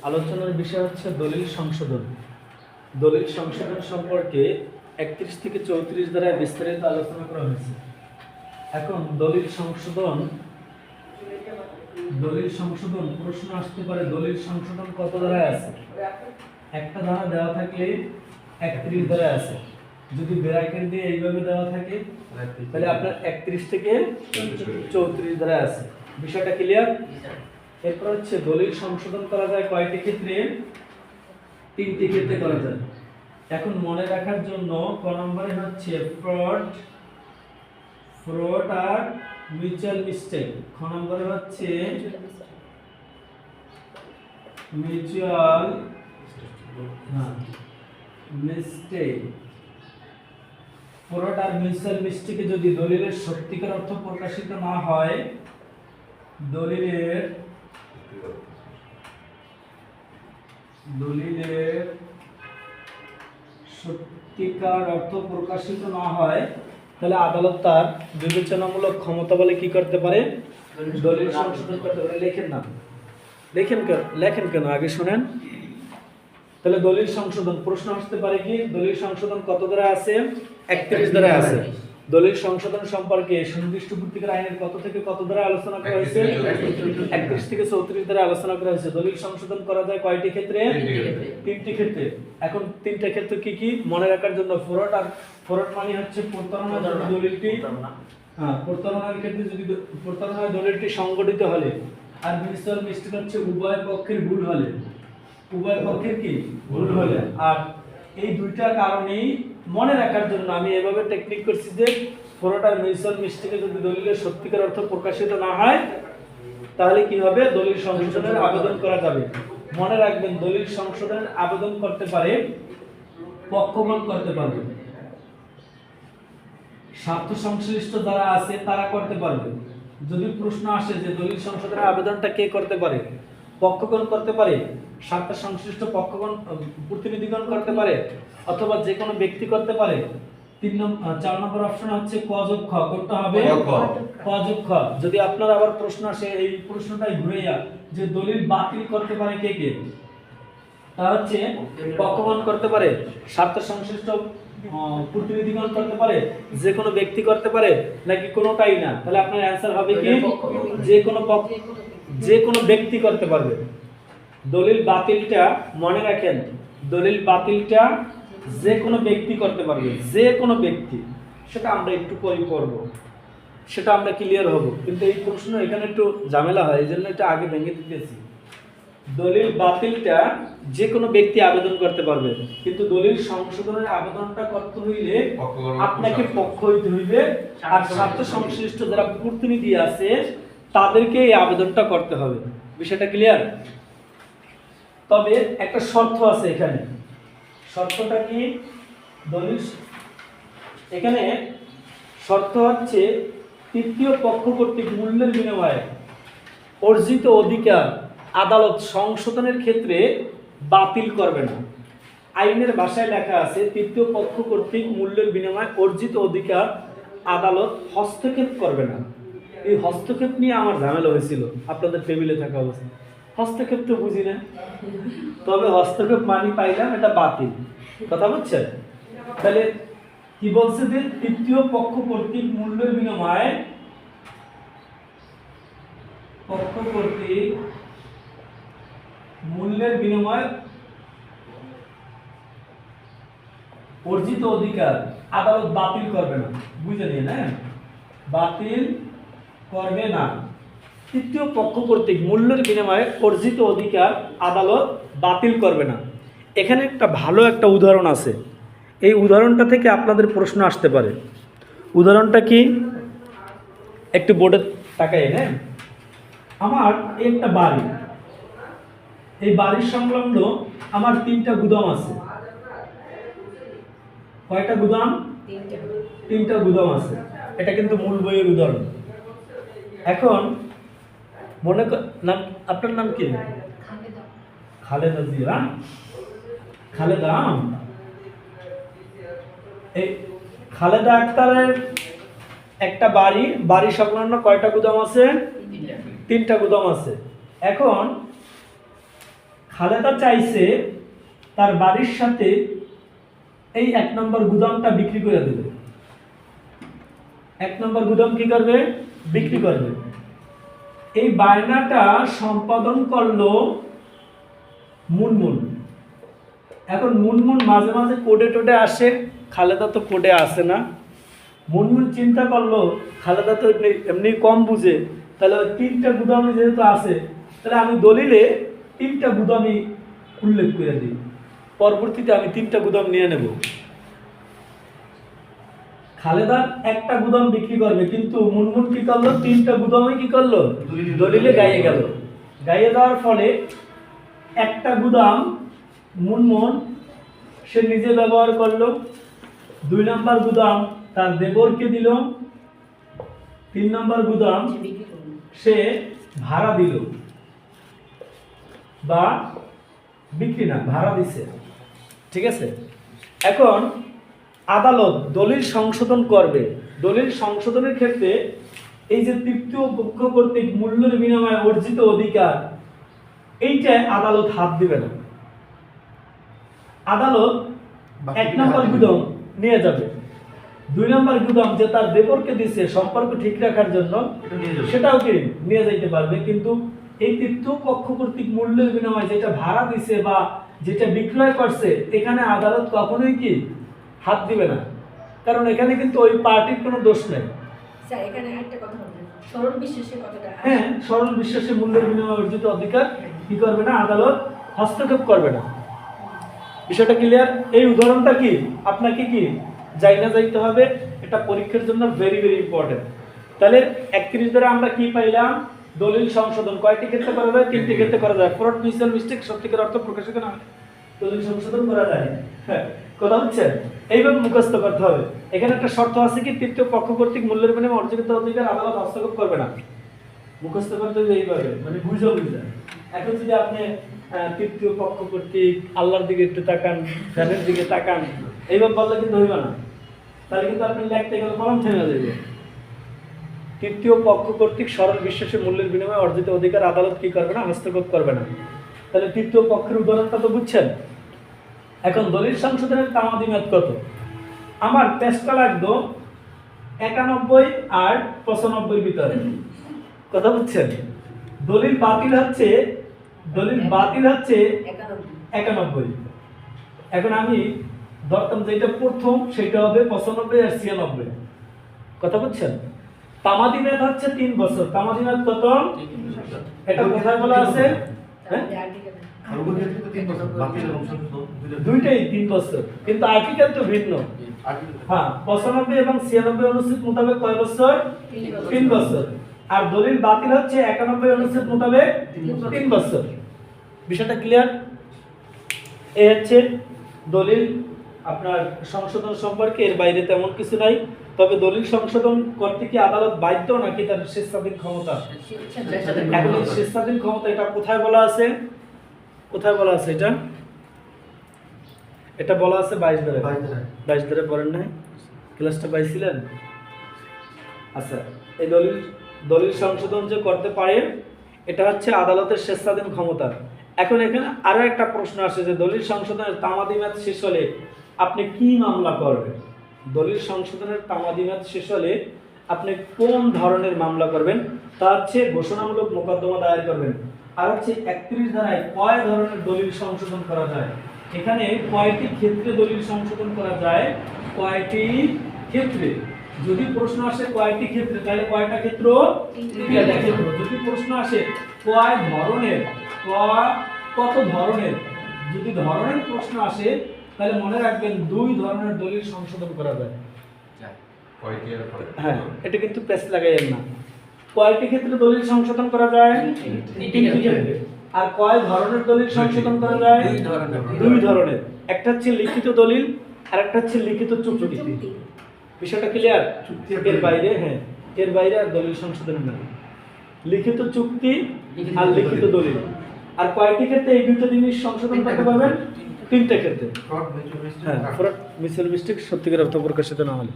আলোচনার বিষয় হচ্ছে দলিল সংশোধন। দলিল সংশোধন সম্পর্কে 31 থেকে 34 ধারায় বিস্তারিত আলোচনা করা হয়েছে। এখন দলিল সংশোধন প্রশ্ন আসতে পারে, দলিল সংশোধন কত ধারায় আছে? একটা ধারা দেওয়া থাকলে 31 ধারায় আছে। যদি ব্র্যাকেট দিয়ে এইভাবে দেওয়া থাকে তাহলে আপনার 31 থেকে 34 ধারায় আছে। বিষয়টা ক্লিয়ার? এরপর হচ্ছে দলিল সংশোধন করা যায় কয়টি ক্ষেত্রে? 3টি ক্ষেত্রে করা যায়। এখন মনে রাখার জন্য ক নম্বরে হচ্ছে ফ্রড আর মিউচুয়াল মিস্টেক। খ নম্বরে হচ্ছে মিউচুয়াল মিস্টেক। ফ্রড আর মিউচুয়াল মিস্টেকে যদি দলিলের সত্যিকার অর্থ প্রকাশিত না হয়, দলিলের সত্যিকার অর্থ প্রকাশিত না হয় তাহলে আদালত তার বিবেচনামূলক ক্ষমতা বলে কি করতে পারে? দলিল সংশোধন করতে পারে। লেখেন কেন আগে শুনেন। তাহলে দলিল সংশোধন প্রশ্ন আসতে পারে কি? দলিল সংশোধন কত ধারা আছে? 31 ধারায় আছে। দলিল সংশোধন সম্পর্কে সুনির্দিষ্ট পূর্তিকার আইনের কত থেকে কত ধারা আলোচনা করা হয়েছে? 31 থেকে 34 ধারা আলোচনা করা হয়েছে। দলিল সংশোধন করা যায় কয়টি ক্ষেত্রে? 3টি ক্ষেত্রে। এখন 3টা ক্ষেত্র কি কি মনে রাখার জন্য, ফ্রড মানে হচ্ছে প্রতারণা। দলিলটি প্রতারণার ক্ষেত্রে যদি প্রতারণার দলিলটি সংগঠিত হলে, আর মিউচুয়াল মিস্টেক হচ্ছে উভয় পক্ষের ভুল হলে। আর এই দুইটা কারণেই মনে রাখার জন্য আমি এভাবে টেকনিক করছি যে ফ্রড আর মিউচুয়াল মিস্টেকে যদি দলিলের সত্যিকার অর্থ প্রকাশিত না হয় তাহলে কি হবে? দলিল সংশোধনের আবেদন করা যাবে। মনে রাখবেন, দলিল সংশোধনের আবেদন করতে পারে পক্ষগণ, করতে পারবে। স্বার্থ সংশ্লিষ্ট যারা আছে তারা করতে পারবে। যদি প্রশ্ন আসে যে দলিল সংশোধনের আবেদনটা কে করতে পারে? পক্ষগণ করতে পারে, স্বার্থ সংশ্লিষ্ট পক্ষগণ প্রতিনিধিগণ করতে পারে, অথবা যে কোনো ব্যক্তি করতে পারে। 4 নম্বর অপশন হচ্ছে ক যোগ খ। কোনটা হবে? ক যোগ খ। যদি আপনার আবার প্রশ্ন আসে এই প্রশ্নটাই ঘুরাইয়া যে দলিল বাতিল করতে পারে কে কে, তা হচ্ছে পক্ষগণ করতে পারে, স্বার্থ সংশ্লিষ্ট প্রতিনিধিগণ করতে পারে, যে কোনো ব্যক্তি করতে পারে, নাকি কোনোটাই না? তাহলে আপনার অ্যানসার হবে কি? যে কোনো ব্যক্তি করতে পারবে। দলিল বাতিলটা মনে রাখেন, দলিল বাতিলটা যে কোনো ব্যক্তি করতে পারবে, যে কোনো ব্যক্তি। সেটা আমরা একটু পরে পড়ব, সেটা আমরা ক্লিয়ার হব। কিন্তু এই প্রশ্ন এখানে একটু ঝামেলা হয়, এই জন্য এটা আগে ভেঙে দিতেছি। দলিল বাতিলটা যে কোনো ব্যক্তি আবেদন করতে পারবে, কিন্তু দলিল সংশোধনের আবেদনটা করতে হইলে আপনাকে পক্ষ হইতে হইবে, আর স্বার্থ সংশ্লিষ্ট যারা প্রতিনিধি আছে তাদেরকে এই আবেদনটা করতে হবে। বিষয়টা ক্লিয়ার? তবে একটা শর্ত আছে এখানে। শর্তটা কি? দলিল এখানে শর্ত হচ্ছে তৃতীয় পক্ষ কর্তৃক মূল্যের বিনিময়ে অর্জিত অধিকার আদালত সংশোধনের ক্ষেত্রে বাতিল করবে না। আইনের ভাষায় লেখা আছে তৃতীয় পক্ষ কর্তৃক মূল্যের বিনিময়ে অর্জিত অধিকার আদালত হস্তক্ষেপ করবে না। এই হস্তক্ষেপ নিয়ে আমার ঝামেলা হয়েছিল আপনাদের টেবিলে থাকা অবস্থা। হস্তক্ষেপ তো বুঝি না, তবে হস্তক্ষেপ মানি পাইলাম এটা বাতিল। কথা বুঝছেন? তাহলে কি বলছে যে তৃতীয় পক্ষ কর্তৃক মূল্যের বিনিময়ে অর্জিত অধিকার আদালত বাতিল করবে না। বুঝে নিয়ে না, বাতিল করবে না। তৃতীয় পক্ষ কর্তৃক মূল্যের বিনিময়ে অর্জিত অধিকার আদালত বাতিল করবে না। এখানে একটা ভালো একটা উদাহরণ আছে। এই উদাহরণটা থেকে আপনাদের প্রশ্ন আসতে পারে। উদাহরণটা কি? একটু বোর্ডে তাকাই। হ্যাঁ, আমার একটা বাড়ি, এই বাড়ির সংলগ্ন আমার 3টা গুদাম আছে। কয়টা গুদাম? 3টা গুদাম আছে। এটা কিন্তু মূল বইয়ের উদাহরণ। এখন মনে নাম, আপনার নাম কি? খালেদা জিয়া। খালেদা, এই খালেদা আক্তারের একটা বাড়ি সংলগ্ন কয়টা গুদাম আছে? 3টা গুদাম আছে। এখন খালেদা চাইছে তার বাড়ির সাথে এই 1 নম্বর গুদামটা বিক্রি করে দেবে। 1 নম্বর গুদাম কি করবে? বিক্রি করবে। এই বায়নাটা সম্পাদন করলো মুনমুন। এখন মুনমুন মাঝে মাঝে কোডে টোডে আসে, খালেদা তো কোডে আসে না। মুনমুন চিন্তা করলো খালেদা তো এমনি কম বুঝে, তাহলে ওই 3টা গুদামে যেহেতু আছে, তাহলে আমি দলিলে 3টা গুদামই উল্লেখ করে দিই, পরবর্তীতে আমি 3টা গুদাম নিয়ে নেব। খালেদা একটা গুদাম বিক্রি করবে, কিন্তু মুনমুন কি করলো? 3টা গুদামই কি করলো? দলিলে গাইয়ে গেল। গাইয়ে দেওয়ার ফলে একটা গুদাম মুনমুন সে নিজে ব্যবহার করলো, 2 নম্বর গুদাম তার দেবরকে দিল, 3 নম্বর গুদাম সে ভাড়া দিল, বা বিক্রি না, ভাড়া দিছে। ঠিক আছে, এখন আদালত দলিল সংশোধন করবে। দলিল সংশোধনের ক্ষেত্রে এই যে তৃতীয় পক্ষ কর্তৃক মূল্যের বিনিময়ে অর্জিত অধিকার, এইটায় আদালত হাত দিবে না। আদালত 1 নম্বর গুদাম নিয়ে যাবে, 2 নম্বর গুদাম যে তার দেবরকে দিছে সম্পর্ক ঠিক রাখার জন্য, সেটাও কি নিয়ে যাইতে পারবে। কিন্তু এই তৃতীয় পক্ষ কর্তৃক মূল্যের বিনিময়ে যেটা ভাড়া দিছে বা যেটা বিক্রয় করছে, এখানে আদালত কখনোই কি হাত দিবে না, কারণ এখানে কিন্তু ওই পার্টির কোনো দোষ নেই। স্যার এখানে একটা কথা বলতে, সরল বিশ্বাসের কথাটা। হ্যাঁ, সরল বিশ্বাসে মূল্যের বিনিময়ে অর্জিত অধিকার কি করবে না? আদালত হস্তক্ষেপ করবে না। বিষয়টা ক্লিয়ার? এই উদাহরণটা কি আপনাকে কি যাইতে হবে, এটা পরীক্ষার জন্য ভেরি ভেরি ইম্পর্টেন্ট। তাহলে 31 দ্বারা আমরা কি পাইলাম? দলিল সংশোধন কয়টি ক্ষেত্রে করা যায়? 3টি ক্ষেত্রে করা যায়। ফ্রড, মিউচুয়াল মিস্টেক, সত্যিকার অর্থ প্রকাশকে না দলিল সংশোধন করা যায়। হ্যাঁ, কথা হচ্ছে এইভাবে মুখস্থ করতে হবে। এখানে একটা শর্ত আছে কি, তৃতীয় পক্ষ কর্তৃক মূল্যের বিনিময়ে অর্জিত অধিকার আদালত হস্তক্ষেপ করবে না। মুখস্থ করতে হবে এইভাবে, মানে বুঝা। এখন যদি আপনি তৃতীয় পক্ষ কর্তৃক আল্লাহর দিকে একটু তাকান, ফ্যানের দিকে তাকান, এইভাবে বললে কিন্তু হইবে না, তাহলে কিন্তু আপনি লিখতে গেলে কলম থেমে যাবে। তৃতীয় পক্ষ কর্তৃক সরল বিশ্বাসের মূল্যের বিনিময়ে অর্জিত অধিকার আদালত কি করবে না? হস্তক্ষেপ করবে না। তাহলে তৃতীয় পক্ষের উদাহরণটা তো বুঝছেন। এখন দলিল সংশোধনের তামাদি মেয়াদ কত? আমার পেজটা লাগতো 91 আর 95 ভিতরে, কথা বুঝছেন? দলিল বাতিল হচ্ছে 91। এখন আমি ধরতাম যেটা প্রথম সেটা হবে 95 আর 96, কথা বুঝছেন? তামাদি মেয়াদ হচ্ছে 3 বছর। তামাদি মেয়াদ কত? এটা কোথায় বলা আছে? দুইটাই 3 বছর, কিন্তু আর্টিকেল তো ভিন্ন। হ্যাঁ, 95 এবং 96 অনুচ্ছেদ মোতাবেক কয় বছর? 3 বছর। আর দলিল বাতিল হচ্ছে 91 অনুচ্ছেদ মোতাবেক 3 বছর। বিষয়টা ক্লিয়ার? এই হচ্ছে দলিল আপনার সংশোধন সম্পর্কে, এর বাইরে তেমন কিছু নাই। তবে দলিল সংশোধন করতে কি আদালত বাধ্য নাকি তার স্বেচ্ছাধীন ক্ষমতা? এখন স্বেচ্ছাধীন ক্ষমতা এটা কোথায় বলা আছে? কোথায় বলা আছে এটা? এটা বলা আছে 22 ধারা। 22 ধারা পড়েন নাই? ক্লাসটা পাইছিলেন? আচ্ছা, এই দলিল সংশোধন যে করতে পারে, এটা হচ্ছে আদালতের স্বেচ্ছাধীন ক্ষমতা। এখন এখানে আরো একটা প্রশ্ন আসে যে দলিল সংশোধনের তামাদি মেয়াদ শেষ হলে আপনি কি মামলা করবেন? দলিল সংশোধনের তামাদি মেয়াদ শেষ হলে আপনি কোন ধরনের মামলা করবেন? তা হচ্ছে ঘোষণামূলক মোকদ্দমা দায়ের করবেন। আর হচ্ছে 31 ধারায় কয় ধরনের দলিল সংশোধন করা যায়, এখানে কয়টি ক্ষেত্রে দলিল সংশোধন করা যায়, কয়টি ক্ষেত্রে। যদি প্রশ্ন আসে কয়টি ক্ষেত্রে, তাহলে কয়টা ক্ষেত্র? 3টা ক্ষেত্র। যদি প্রশ্ন আসে কয় ধরনের, কত ধরনের, যদি ধরনের প্রশ্ন আসে তাহলে মনে রাখবেন 2 ধরনের দলিল সংশোধন করা যায়। হ্যাঁ, এটা কিন্তু প্রেস লাগাইয়েন না। কয়টি ক্ষেত্রে দলিল সংশোধন করা যায়? 3টি ক্ষেত্রে। আর কয় ধরনের দলিল সংশোধন করা যায়? 2 ধরনের। একটা হচ্ছে লিখিত দলিল, আর একটা হচ্ছে লিখিত চুক্তি। বিষয়টা ক্লিয়ার? এর বাইরে, হ্যাঁ, এর বাইরে আর দলিল সংশোধন না। লিখিত চুক্তি আর লিখিত দলিল। আর কয়টি ক্ষেত্রে এই দুটো জিনিস সংশোধন করতে পারবেন? 3টা ক্ষেত্রে। হ্যাঁ, ফ্রড, মিউচুয়াল মিস্টেক, সত্যিকার অর্থ প্রকাশিত না হলে।